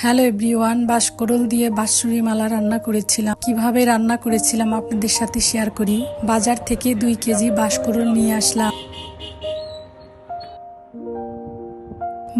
Hello everyone, বাঁশকরল দিয়ে বাঁশচুরি মালা রান্না করেছিলাম। কিভাবে রান্না করেছিলাম আপনাদের সাথে শেয়ার করি। বাজার থেকে 2 কেজি বাঁশকরল নিয়ে আসলাম।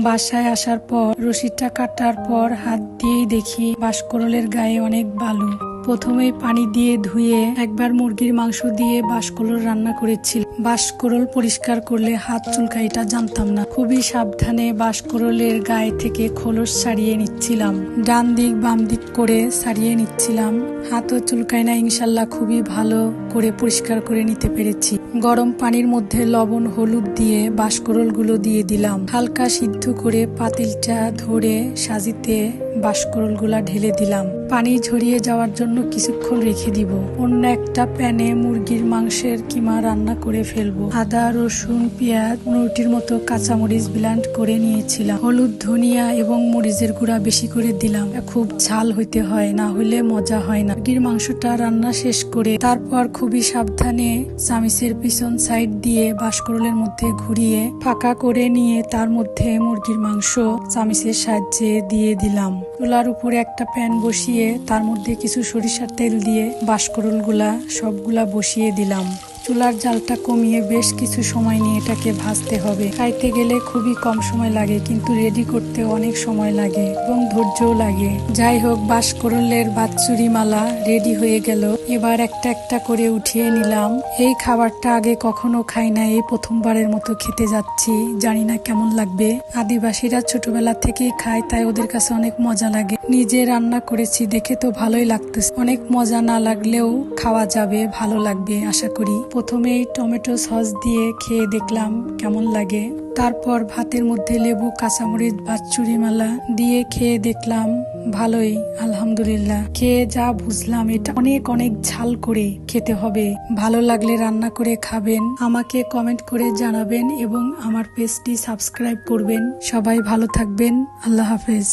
বাসায় আসার পর রশিটা কাটার পর হাত দিয়েই দেখি বাঁশকরলের গায়ে অনেক বালু। প্রথমে পানি দিয়ে ধুয়ে একবার মুরগির মাংস দিয়ে বাঁশকরল রান্না করেছিল। বাঁশকরল পরিষ্কার করলে হাত চুলকায়, এটা জানতাম না। খুবই সাবধানে বাঁশকরলের গায়ে থেকে খোলস ছাড়িয়ে নিচ্ছিলাম। ডান দিক বাম দিক করে ছাড়িয়ে নিচ্ছিলাম। হাতও চুলকায় না ইনশাল্লাহ। খুবই ভালো করে পরিষ্কার করে নিতে পেরেছি। গরম পানির মধ্যে লবণ হলুদ দিয়ে বাঁশকরলগুলো দিয়ে দিলাম। হালকা সিদ্ধ করে পাতিলটা ধরে সাজিতে বাঁশকরলগুলা ঢেলে দিলাম। পানি ঝরিয়ে যাওয়ার জন্য কিছুক্ষণ রেখে দিব। অন্য একটা প্যানে মুরগির মাংসের কিমা রান্না করে ফেলবো। আদা রসুন পেঁয়াজ 15টির মতো কাঁচামরিচ ব্লেন্ড করে নিয়েছিলাম। হলুদ ধনিয়া এবং মরিচের গুঁড়া বেশি করে দিলাম। খুব ঝাল হইতে হয়, না হলে মজা হয় না। মুরগির মাংসটা রান্না শেষ করে তারপর খুবই সাবধানে চামিচের পিছন সাইড দিয়ে বাঁশকরলের মধ্যে ঘুরিয়ে ফাঁকা করে নিয়ে তার মধ্যে মুরগির মাংস চামিচের সাহায্যে দিয়ে দিলাম। চুলার উপরে একটা প্যান বসিয়ে তার মধ্যে কিছু সরিষার তেল দিয়ে বাঁশকরলগুলা সবগুলা বসিয়ে দিলাম। চুলার জালটা কমিয়ে বেশ কিছু সময় নিয়ে এটাকে ভাজতে হবে। খাইতে গেলে খুবই কম সময় লাগে, কিন্তু রেডি করতে অনেক সময় লাগে এবং ধৈর্যও লাগে। যাই হোক, বাঁশকরলের বাঁশচুরি মালা রেডি হয়ে গেল। এবার একটা একটা করে উঠিয়ে নিলাম। এই খাবারটা আগে কখনো খাই না, এই প্রথমবারের মতো খেতে যাচ্ছি। জানি না কেমন লাগবে। আদিবাসীরা ছোটবেলা থেকেই খায়, তাই ওদের কাছে অনেক মজা লাগে। নিজে রান্না করেছি দেখে তো ভালোই লাগতেছে। অনেক মজা না লাগলেও খাওয়া যাবে, ভালো লাগবে আশা করি। প্রথমেই টমেটো সস দিয়ে খেয়ে দেখলাম কেমন লাগে। তারপর ভাতের মধ্যে লেবু কাঁচামরিচ বাঁশচুরি মালা দিয়ে খেয়ে দেখলাম ভালোই, আলহামদুলিল্লাহ। খেয়ে যা বুঝলাম এটা অনেক অনেক ঝাল করে খেতে হবে। ভালো লাগলে রান্না করে খাবেন, আমাকে কমেন্ট করে জানাবেন এবং আমার পেজটি সাবস্ক্রাইব করবেন। সবাই ভালো থাকবেন। আল্লাহ হাফেজ।